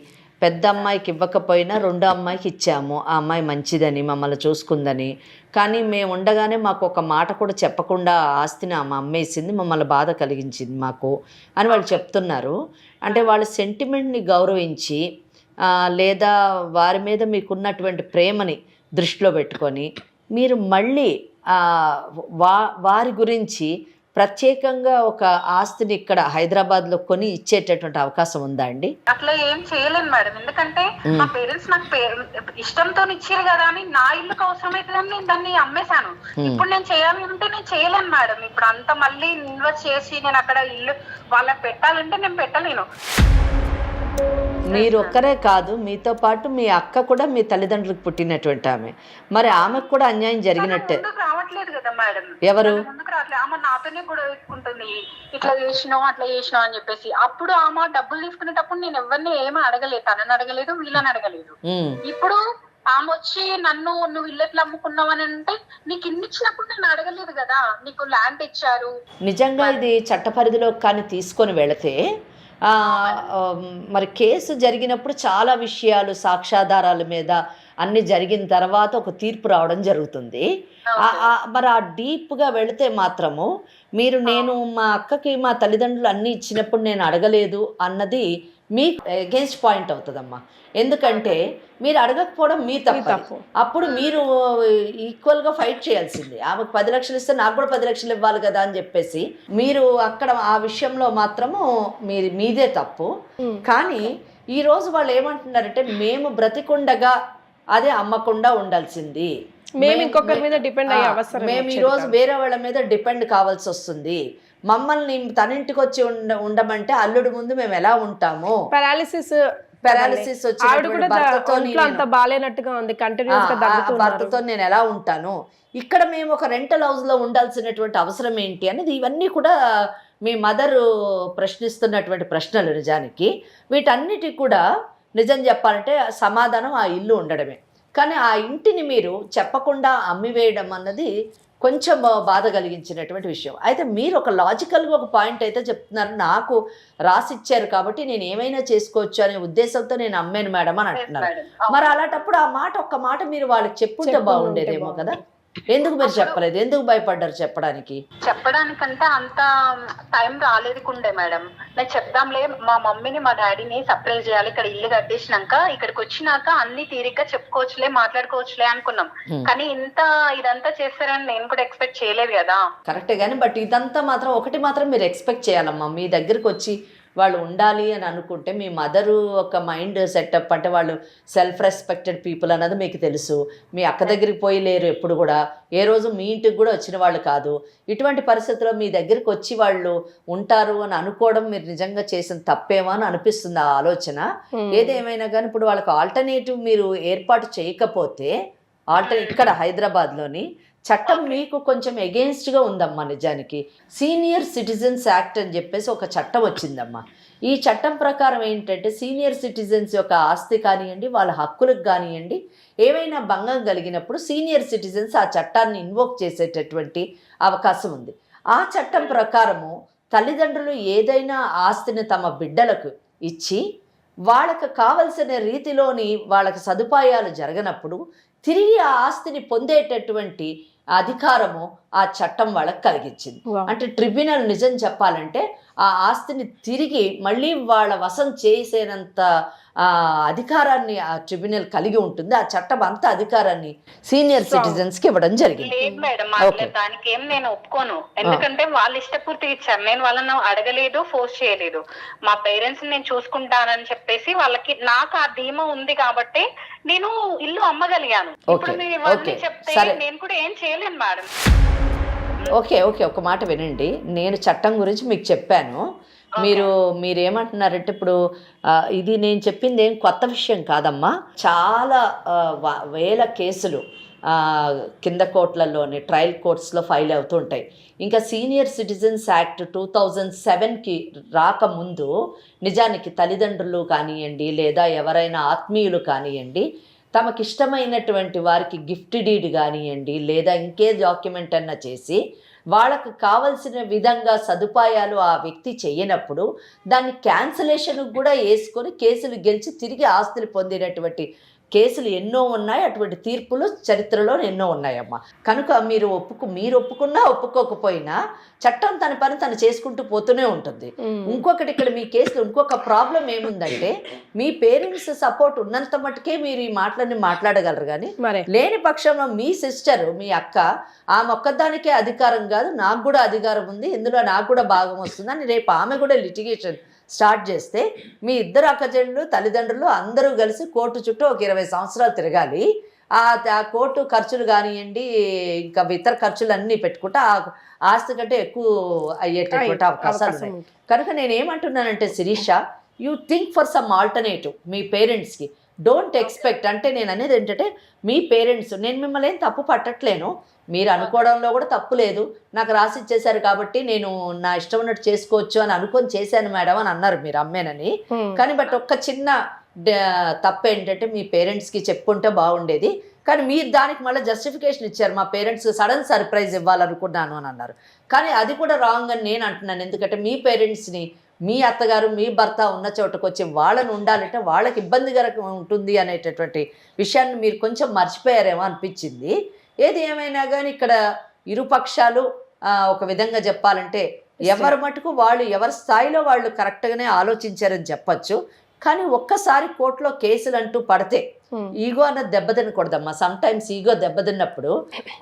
పెద్ద అమ్మాయికి ఇవ్వకపోయినా రెండో అమ్మాయికి ఇచ్చాము, ఆ అమ్మాయి మంచిదని మమ్మల్ని చూసుకుందని, కానీ మేము ఉండగానే మాకు ఒక మాట కూడా చెప్పకుండా ఆస్తిని ఆమె అమ్మేసింది, మమ్మల్ని బాధ కలిగించింది మాకు అని వాళ్ళు చెప్తున్నారు. అంటే వాళ్ళ సెంటిమెంట్ని గౌరవించి లేదా వారి మీద మీకున్నటువంటి ప్రేమని దృష్టిలో పెట్టుకొని మీరు మళ్ళీ వారి గురించి ప్రత్యేకంగా ఒక ఆస్తిని ఇక్కడ హైదరాబాద్లో కొని ఇచ్చేటటువంటి అవకాశం ఉందా అండి? అట్లా ఏం చేయలేను మేడం, ఎందుకంటే మా పేరెంట్స్ నాకు ఇష్టంతో ఇచ్చారు కదా అని నా ఇల్లుకి అవసరమైతుందని నేను దాన్ని అమ్మేశాను. ఇప్పుడు నేను చేయాలి అంటే నేను చేయలేను మేడం, ఇప్పుడు అంత మళ్ళీ ఇన్వెస్ట్ చేసి నేను అక్కడ ఇల్లు వాళ్ళకి పెట్టాలంటే నేను పెట్టలేను. మీరు ఒక్కరే కాదు, మీతో పాటు మీ అక్క కూడా మీ తల్లిదండ్రులకు పుట్టినటువంటి ఆమె, మరి ఆమెకు కూడా అన్యాయం జరిగినట్టే. రావట్లేదు కదా మేడం, ఎవరు ముందుకు రావట్లేదు, ఆమె నాతోనే కూడా పెట్టుకుంటుంది, ఇట్లా చేసినావు అట్లా చేసినావు అని చెప్పేసి. అప్పుడు ఆమె డబ్బులు తీసుకునేటప్పుడు నేను ఎవరిని ఏమీ అడగలేదు, తనని అడగలేదు, వీళ్ళని అడగలేదు. ఇప్పుడు ఆమె వచ్చి నన్ను నువ్వు ఇల్లు ఎట్లా అమ్ముకున్నావు అని అంటే, నీకు ఇన్ని ఇచ్చినప్పుడు నేను అడగలేదు కదా, నీకు ల్యాండ్ ఇచ్చారు. నిజంగా ఇది చట్ట పరిధిలో కానీ తీసుకొని వెళితే మరి కేసు జరిగినప్పుడు చాలా విషయాలు సాక్ష్యాధారాల మీద అన్నీ జరిగిన తర్వాత ఒక తీర్పు రావడం జరుగుతుంది. మరి ఆ డీప్గా వెళితే మాత్రము మీరు నేను మా అక్కకి మా తల్లిదండ్రులు అన్నీ ఇచ్చినప్పుడు నేను అడగలేదు అన్నది మీ అగేన్స్ట్ పాయింట్ అవుతుందమ్మా. ఎందుకంటే మీరు అడగకపోవడం మీ తప్పు. అప్పుడు మీరు ఈక్వల్గా ఫైట్ చేయాల్సింది. ఆమెకు 10 లక్షలు ఇస్తే నాకు కూడా 10 లక్షలు ఇవ్వాలి కదా అని చెప్పేసి మీరు అక్కడ ఆ విషయంలో మాత్రము మీదే తప్పు. కానీ ఈరోజు వాళ్ళు ఏమంటున్నారంటే, మేము బ్రతికుండగా అదే అమ్మకుండా ఉండాల్సింది, మేము ఇంకొకరి మీద డిపెండ్ అయ్యే అవసరం, మేము ఈరోజు వేరే వాళ్ళ మీద డిపెండ్ కావాల్సి వస్తుంది, మమ్మల్ని తనింటికి వచ్చి ఉండమంటే అల్లుడు ముందు మేము ఎలా ఉంటాము, పారాలిసిస్ వచ్చి భర్తతో నేను ఎలా ఉంటాను, ఇక్కడ మేము ఒక రెంటల్ హౌస్ లో ఉండాల్సినటువంటి అవసరం ఏంటి అనేది ఇవన్నీ కూడా మీ మదర్ ప్రశ్నిస్తున్నటువంటి ప్రశ్నలు. నిజానికి వీటన్నిటికి కూడా నిజం చెప్పాలంటే సమాధానం ఆ ఇల్లు ఉండడమే. కానీ ఆ ఇంటిని మీరు చెప్పకుండా అమ్మివేయడం అన్నది కొంచెం బాధ కలిగించినటువంటి విషయం. అయితే మీరు ఒక లాజికల్గా ఒక పాయింట్ అయితే చెప్తున్నారు, నాకు రాసిచ్చారు కాబట్టి నేను ఏమైనా చేసుకోవచ్చు అనే ఉద్దేశంతో నేను అమ్మాను మేడం అని అంటున్నారు. మరి అలాంటప్పుడు ఆ మాట ఒక్క మాట మీరు వాళ్ళకి చెప్పుంటే బాగుండేదేమో కదా, ఎందుకు మీరు చెప్పలేదు, ఎందుకు భయపడ్డారు చెప్పడానికి? చెప్పడానికంటే అంత టైం రాలేదుకుండే మేడం. నేను చెప్దాంలే, మా మమ్మీని మా డాడీని సర్ప్రైజ్ చేయాలి, ఇక్కడ ఇల్లు కట్టేసినాక ఇక్కడికి వచ్చినాక అన్ని తీరిగ్గా చెప్పుకోవచ్చులే మాట్లాడుకోవచ్చులే అనుకున్నాం. కానీ ఇదంతా చేస్తారని నేను కూడా ఎక్స్పెక్ట్ చేయలేదు కదా. కరెక్టే, కానీ బట్ ఇదంతా మాత్రం ఒకటి మాత్రం మీరు ఎక్స్పెక్ట్ చేయాలమ్మా, మీ దగ్గరికి వచ్చి వాళ్ళు ఉండాలి అని అనుకుంటే మీ మదరు ఒక మైండ్ సెటప్ అంటే వాళ్ళు సెల్ఫ్ రెస్పెక్టెడ్ పీపుల్ అన్నది మీకు తెలుసు. మీ అక్క దగ్గరికి పోయి లేరు, ఎప్పుడు కూడా ఏ రోజు మీ ఇంటికి కూడా వచ్చిన వాళ్ళు కాదు. ఇటువంటి పరిస్థితుల్లో మీ దగ్గరికి వచ్చి వాళ్ళు ఉంటారు అని అనుకోవడం మీరు నిజంగా చేసిన తప్పేమో అని అనిపిస్తుంది ఆ ఆలోచన. ఏదేమైనా కానీ ఇప్పుడు వాళ్ళకి ఆల్టర్నేటివ్ మీరు ఏర్పాటు చేయకపోతే ఇక్కడ హైదరాబాద్లోని చట్టం మీకు కొంచెం ఎగెయిన్స్ట్గా ఉందమ్మా. నిజానికి సీనియర్ సిటిజన్స్ యాక్ట్ అని చెప్పేసి ఒక చట్టం వచ్చిందమ్మా. ఈ చట్టం ప్రకారం ఏంటంటే సీనియర్ సిటిజన్స్ యొక్క ఆస్తి కానివ్వండి, వాళ్ళ హక్కులకు కానివ్వండి, ఏవైనా భంగం కలిగినప్పుడు సీనియర్ సిటిజన్స్ ఆ చట్టాన్ని ఇన్వోక్ చేసేటటువంటి అవకాశం ఉంది. ఆ చట్టం ప్రకారము తల్లిదండ్రులు ఏదైనా ఆస్తిని తమ బిడ్డలకు ఇచ్చి వాళ్ళకు కావలసిన రీతిలోని వాళ్ళకి సదుపాయాలు జరగనప్పుడు తిరిగి ఆ ఆస్తిని పొందేటటువంటి అధికారము ఆ చట్టం వాళ్ళకి కలిగించింది. అంటే ట్రిబ్యునల్ నిజం చెప్పాలంటే ఆ ఆస్తిని తిరిగి మళ్ళీ వాళ్ళ వశం చేసేనంత అధికారాన్ని ఆ ట్రిబ్యునల్ కలిగి ఉంటుంది. ఆ చట్టం అంత అధికారాన్ని సీనియర్ సిటిజన్స్ కి ఇవ్వడం జరిగింది. లేదు మేడం, దానికి ఏం నేను ఒప్పుకోను. ఎందుకంటే వాళ్ళు ఇష్టపూర్తిగా ఇచ్చారు, నేను వాళ్ళను అడగలేదు, ఫోర్స్ చేయలేదు. మా పేరెంట్స్ నేను చూసుకుంటానని చెప్పేసి వాళ్ళకి, నాకు ఆ ధీమా ఉంది కాబట్టి నేను ఇల్లు అమ్మగలిగాను. ఇప్పుడు మీరు ఇవన్నీ చెప్తే నేను కూడా ఏం చేయలేను మేడం. ఓకే, ఒక మాట వినండి. నేను చట్టం గురించి మీకు చెప్పాను. మీరేమంటున్నారంటే ఇప్పుడు ఇది నేను చెప్పింది ఏం కొత్త విషయం కాదమ్మా. చాలా వేల కేసులు కింద కోర్టులలోని ట్రయల్ కోర్ట్స్లో ఫైల్ అవుతూ ఉంటాయి. ఇంకా సీనియర్ సిటిజన్స్ యాక్ట్ 2007కి రాకముందు నిజానికి తల్లిదండ్రులు కానివ్వండి లేదా ఎవరైనా ఆత్మీయులు కానివ్వండి తమకిష్టమైనటువంటి వారికి గిఫ్ట్ డీడ్ కానివ్వండి లేదా ఇంకే డాక్యుమెంట్ అన్నా చేసి వాళ్ళకు కావలసిన విధంగా సదుపాయాలు ఆ వ్యక్తి చేయనప్పుడు దాన్ని క్యాన్సిలేషన్కి కూడా వేసుకొని కేసులు గెలిచి తిరిగి ఆస్తులు పొందినటువంటి కేసులు ఎన్నో ఉన్నాయి. అటువంటి తీర్పులు చరిత్రలో ఎన్నో ఉన్నాయమ్మా. కనుక మీరు ఒప్పుకున్నా ఒప్పుకోకపోయినా చట్టం తన పని తను చేసుకుంటూ పోతూనే ఉంటుంది. ఇంకొకటి ఇక్కడ మీ కేసులో ఇంకొక ప్రాబ్లం ఏముందంటే మీ పేరెంట్స్ సపోర్ట్ ఉన్నంత మట్టుకే మీరు ఈ మాటలన్నీ మాట్లాడగలరు. కానీ లేని పక్షంలో మీ సిస్టర్, మీ అక్క, ఆమె ఒక్కదానికే అధికారం కాదు, నాకు కూడా అధికారం ఉంది, ఇందులో నాకు కూడా భాగం వస్తుంది అని రేపు ఆమె కూడా లిటిగేషన్ స్టార్ట్ చేస్తే మీ ఇద్దరు అక్కచెల్లెళ్ళు తల్లిదండ్రులు అందరూ కలిసి కోర్టు చుట్టూ ఒక 20 సంవత్సరాలు తిరగాలి. ఆ కోర్టు ఖర్చులు కానివ్వండి ఇంకా ఇతర ఖర్చులు అన్నీ పెట్టుకుంటే ఆ ఆస్తి కంటే ఎక్కువ అయ్యేటటువంటి అవకాశాలు ఉన్నాయి. కనుక నేనేమంటున్నానంటే Sirisha, you think for some alternative మీ పేరెంట్స్కి. Don't expect. అంటే నేను అనేది ఏంటంటే మీ పేరెంట్స్, నేను మిమ్మల్ని ఏం తప్పు పట్టట్లేను, మీరు అనుకోవడంలో కూడా తప్పు లేదు. నాకు రాసి ఇచ్చేశారు కాబట్టి నేను నా ఇష్టం ఉన్నట్టు చేసుకోవచ్చు అని అనుకొని చేశాను మేడం అని అన్నారు మీరు అమ్మేనని. కానీ బట్ ఒక్క చిన్న తప్పు ఏంటంటే మీ పేరెంట్స్కి చెప్పుకుంటే బాగుండేది. కానీ మీరు దానికి మళ్ళీ జస్టిఫికేషన్ ఇచ్చారు, మా పేరెంట్స్ సడన్ సర్ప్రైజ్ ఇవ్వాలనుకున్నాను అని అన్నారు. కానీ అది కూడా రాంగ్ అని నేను అంటున్నాను. ఎందుకంటే మీ పేరెంట్స్ని మీ అత్తగారు మీ భర్త ఉన్న చోటకు వచ్చి వాళ్ళని ఉండాలంటే వాళ్ళకి ఇబ్బందికరంగా ఉంటుంది అనేటటువంటి విషయాన్ని మీరు కొంచెం మర్చిపోయారేమో అనిపించింది. ఏది ఏమైనా కానీ ఇక్కడ ఇరుపక్షాలు ఒక విధంగా చెప్పాలంటే ఎవరి మటుకు వాళ్ళు ఎవరి స్థాయిలో వాళ్ళు కరెక్ట్గానే ఆలోచించారని చెప్పచ్చు. కానీ ఒక్కసారి కోర్టులో కేసులు అంటూ పడితే ఈగో అన్నది దెబ్బతినకూడదమ్మా. సమ్ టైమ్స్ ఈగో దెబ్బతిన్నప్పుడు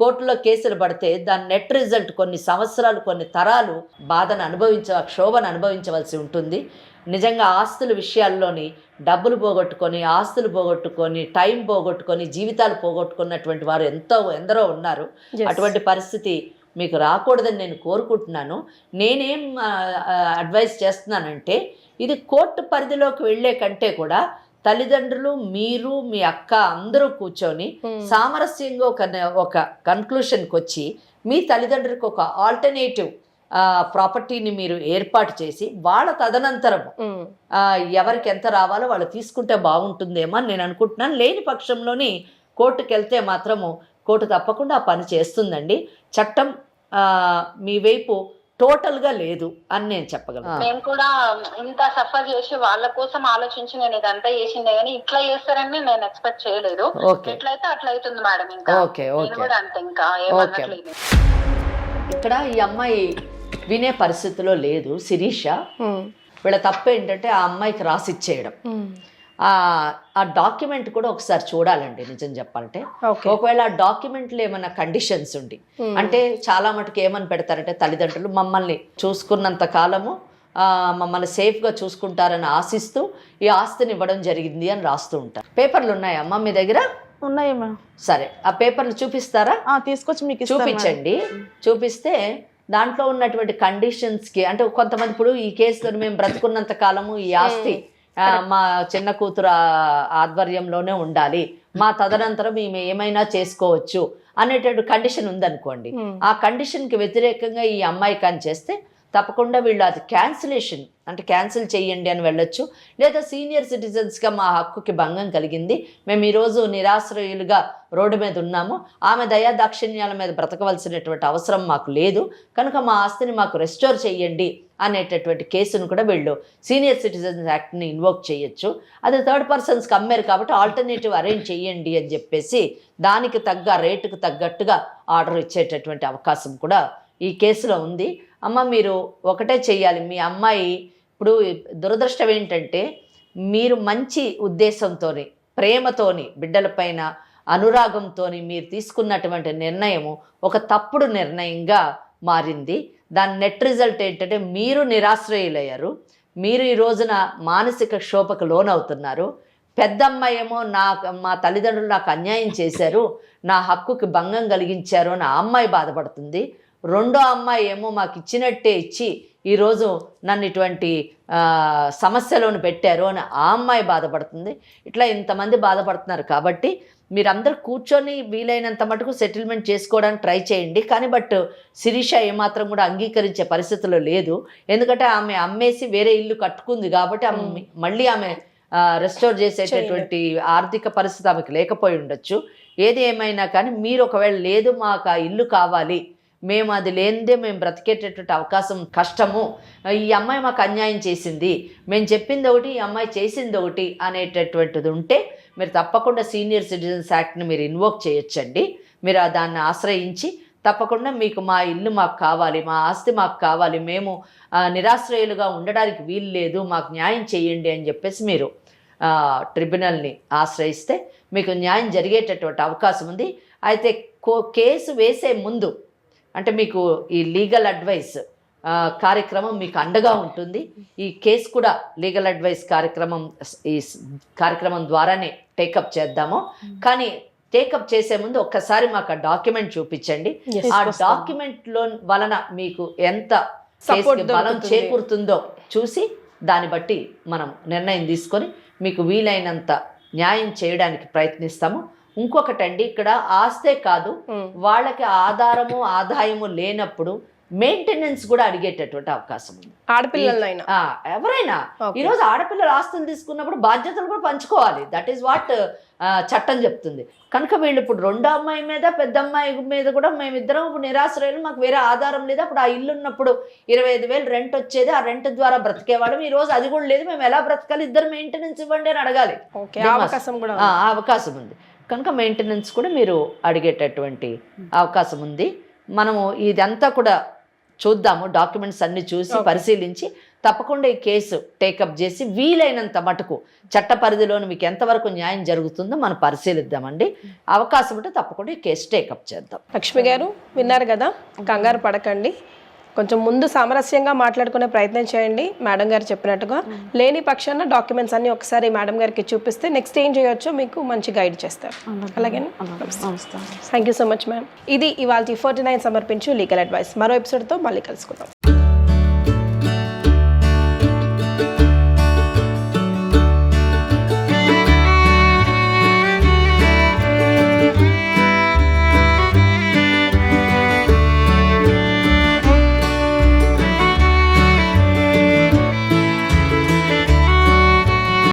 కోర్టులో కేసులు పడితే దాని నెట్ రిజల్ట్ కొన్ని సంవత్సరాలు కొన్ని తరాలు బాధను క్షోభను అనుభవించవలసి ఉంటుంది. నిజంగా ఆస్తుల విషయాల్లోని డబ్బులు పోగొట్టుకొని ఆస్తులు పోగొట్టుకొని టైం పోగొట్టుకొని జీవితాలు పోగొట్టుకున్నటువంటి వారు ఎందరో ఉన్నారు. అటువంటి పరిస్థితి మీకు రాకూడదని నేను కోరుకుంటున్నాను. నేనేం అడ్వైస్ చేస్తున్నానంటే ఇది కోర్టు పరిధిలోకి వెళ్ళే కంటే కూడా తల్లిదండ్రులు మీరు మీ అక్క అందరూ కూర్చొని సామరస్యంగా ఒక కన్క్లూషన్కి వచ్చి మీ తల్లిదండ్రులకు ఒక ఆల్టర్నేటివ్ ప్రాపర్టీని మీరు ఏర్పాటు చేసి వాళ్ళ తదనంతరం ఎవరికి ఎంత రావాలో వాళ్ళు తీసుకుంటే బాగుంటుందేమో అని నేను అనుకుంటున్నాను. లేని పక్షంలోని కోర్టుకు వెళ్తే మాత్రము కోర్టు తప్పకుండా ఆ పని చేస్తుందండి. చట్టం మీ వైపు టోటల్గా లేదు అని నేను చెప్పగలను. మేము కూడా ఇంత సఫర్ చేసి వాళ్ళ కోసం ఆలోచించి నేను ఇదంతా చేసిందే కానీ ఇట్లా చేస్తారని నేను ఎక్స్పెక్ట్ చేయలేదు. ఎట్లయితే అట్లా అవుతుంది మేడం. ఇంకా కూడా అంతే, ఇంకా ఏమనట్లేదు. ఇక్కడ ఈ అమ్మాయి వినే పరిస్థితిలో లేదు శిరీష. వీళ్ళ తప్పు ఏంటంటే ఆ అమ్మాయికి రాసిచ్చేయడం. ఆ డాక్యుమెంట్ కూడా ఒకసారి చూడాలండి నిజం చెప్పాలంటే. ఒకవేళ ఆ డాక్యుమెంట్లో ఏమైనా కండిషన్స్ ఉండి అంటే చాలా మటుకు ఏమని పెడతారంటే తల్లిదండ్రులు మమ్మల్ని చూసుకున్నంత కాలము మమ్మల్ని సేఫ్గా చూసుకుంటారని ఆశిస్తూ ఈ ఆస్తిని ఇవ్వడం జరిగింది అని రాస్తూ ఉంటారు. పేపర్లు ఉన్నాయమ్మా మీ దగ్గర? ఉన్నాయమ్మా. సరే, ఆ పేపర్లు చూపిస్తారా? తీసుకొచ్చి మీకు చూపించండి. చూపిస్తే దాంట్లో ఉన్నటువంటి కండిషన్స్కి అంటే కొంతమంది ఇప్పుడు ఈ కేసులో మేము బ్రతుకున్నంత కాలము ఈ ఆస్తి మా చిన్న కూతురు ఆధ్వర్యంలోనే ఉండాలి, మా తదనంతరం మేము ఏమైనా చేసుకోవచ్చు అనేటువంటి కండిషన్ ఉందనుకోండి. ఆ కండిషన్కి వ్యతిరేకంగా ఈ అమ్మాయి కానీ చేస్తే తప్పకుండా వీళ్ళు అది క్యాన్సిలేషన్ అంటే క్యాన్సిల్ చేయండి అని వెళ్ళొచ్చు. లేదా సీనియర్ సిటిజన్స్గా మా హక్కుకి భంగం కలిగింది, మేము ఈరోజు నిరాశ్రయులుగా రోడ్డు మీద ఉన్నాము, ఆమె దయా దాక్షిణ్యాల మీద బ్రతకవలసినటువంటి అవసరం మాకు లేదు కనుక మా ఆస్తిని మాకు రెస్టోర్ చేయండి అనేటటువంటి కేసును కూడా వీళ్ళు సీనియర్ సిటిజన్స్ యాక్ట్ని ఇన్వోక్ చేయొచ్చు. అది థర్డ్ పర్సన్స్కి అమ్మారు కాబట్టి ఆల్టర్నేటివ్ అరేంజ్ చేయండి అని చెప్పేసి దానికి తగ్గ రేటుకు తగ్గట్టుగా ఆర్డర్ ఇచ్చేటటువంటి అవకాశం కూడా ఈ కేసులో ఉంది. అమ్మ మీరు ఒకటే చెయ్యాలి, మీ అమ్మాయి ఇప్పుడు దురదృష్టం ఏంటంటే మీరు మంచి ఉద్దేశంతోని ప్రేమతోని బిడ్డలపైన అనురాగంతో మీరు తీసుకున్నటువంటి నిర్ణయము ఒక తప్పుడు నిర్ణయంగా మారింది. దాని నెట్ రిజల్ట్ ఏంటంటే మీరు నిరాశ్రయులయ్యారు, మీరు ఈ రోజున మానసిక క్షోభకు లోనవుతున్నారు. పెద్దమ్మాయి ఏమో మా తల్లిదండ్రులు నాకు అన్యాయం చేశారు, నా హక్కుకి భంగం కలిగించారు అని ఆ అమ్మాయి బాధపడుతుంది. రెండో అమ్మాయి ఏమో మాకు ఇచ్చినట్టే ఇచ్చి ఈరోజు నన్ను ఇటువంటి సమస్యలోని పెట్టారు అని ఆ అమ్మాయి బాధపడుతుంది. ఇట్లా ఇంతమంది బాధపడుతున్నారు కాబట్టి మీరందరూ కూర్చొని వీలైనంత మటుకు సెటిల్మెంట్ చేసుకోవడానికి ట్రై చేయండి. కానీ బట్ శిరీష ఏమాత్రం కూడా అంగీకరించే పరిస్థితిలో లేదు. ఎందుకంటే ఆమె అమ్మేసి వేరే ఇల్లు కట్టుకుంది కాబట్టి మళ్ళీ ఆమె రెస్టోర్ చేసేటటువంటి ఆర్థిక పరిస్థితి ఆమెకు లేకపోయి ఉండొచ్చు. ఏది ఏమైనా కానీ మీరు ఒకవేళ లేదు మాకు ఆ ఇల్లు కావాలి, మేము అది లేనిదే మేము బ్రతికేటటువంటి అవకాశం కష్టము, ఈ అమ్మాయి మాకు అన్యాయం చేసింది, మేము చెప్పింది ఒకటి ఈ అమ్మాయి చేసింది ఒకటి అనేటటువంటిది ఉంటే మీరు తప్పకుండా సీనియర్ సిటిజన్స్ యాక్ట్ని మీరు ఇన్వోక్ చేయొచ్చండి. మీరు దాన్ని ఆశ్రయించి తప్పకుండా మీకు మా ఇల్లు మాకు కావాలి, మా ఆస్తి మాకు కావాలి, మేము నిరాశ్రయులుగా ఉండడానికి వీలు లేదు, మాకు న్యాయం చేయండి అని చెప్పేసి మీరు ట్రిబ్యునల్ని ఆశ్రయిస్తే మీకు న్యాయం జరిగేటటువంటి అవకాశం ఉంది. అయితే కేసు వేసే ముందు అంటే మీకు ఈ లీగల్ అడ్వైస్ కార్యక్రమం మీకు అండగా ఉంటుంది. ఈ కేసు కూడా లీగల్ అడ్వైస్ ఈ కార్యక్రమం ద్వారానే టేకప్ చేద్దాము. కానీ టేకప్ చేసే ముందు ఒక్కసారి మాకు ఆ డాక్యుమెంట్ చూపించండి. ఆ డాక్యుమెంట్లో వలన మీకు ఎంత బలం చేకూరుతుందో చూసి దాన్ని బట్టి మనం నిర్ణయం తీసుకొని మీకు వీలైనంత న్యాయం చేయడానికి ప్రయత్నిస్తాము. ఇంకొకటండి, ఇక్కడ ఆస్తే కాదు వాళ్ళకి ఆధారము ఆదాయము లేనప్పుడు మెయింటెనెన్స్ కూడా అడిగేటటువంటి అవకాశం ఉంది. ఆడపిల్లలైనా ఎవరైనా ఈరోజు ఆడపిల్లలు ఆస్తులు తీసుకున్నప్పుడు బాధ్యతలు కూడా పంచుకోవాలి. దట్ ఈస్ వాట్ చట్టం చెప్తుంది. కనుక వీళ్ళు ఇప్పుడు రెండో అమ్మాయి మీద పెద్ద అమ్మాయి మీద కూడా మేమిద్దరం ఇప్పుడు నిరాశ్రయులు, మాకు వేరే ఆధారం లేదు, అప్పుడు ఆ ఇల్లు ఉన్నప్పుడు 25,000 రెంట్ వచ్చేది, ఆ రెంట్ ద్వారా బ్రతికేవాళ్ళం, ఈ రోజు అది కూడా లేదు, మేము ఎలా బ్రతకాలి, ఇద్దరు మెయింటెనెన్స్ ఇవ్వండి అని అడగాలి. అవకాశం ఉంది. కనుక మెయింటెనెన్స్ కూడా మీరు అడిగేటటువంటి అవకాశం ఉంది. మనము ఇదంతా కూడా చూద్దాము, డాక్యుమెంట్స్ అన్ని చూసి పరిశీలించి తప్పకుండా ఈ కేసు టేకప్ చేసి వీలైనంత మటుకు చట్ట పరిధిలోని మీకు ఎంతవరకు న్యాయం జరుగుతుందో మనం పరిశీలిద్దామండి. అవకాశం ఉంటే తప్పకుండా ఈ కేసు టేకప్ చేద్దాం. లక్ష్మి గారు విన్నారు కదా, కంగారు పడకండి, కొంచెం ముందు సామరస్యంగా మాట్లాడుకునే ప్రయత్నం చేయండి. మేడం గారు చెప్పినట్టుగా లేని పక్షాన డాక్యుమెంట్స్ అన్ని ఒకసారి మేడం గారికి చూపిస్తే నెక్స్ట్ ఏం చేయొచ్చో మీకు మంచి గైడ్ చేస్తారు. అలాగే thank you so much ma'am. ఇది ఇవాళ 49 సమర్పించు లీగల్ అడ్వైస్. మరో ఎపిసోడ్తో మళ్ళీ కలుసుకుందాం.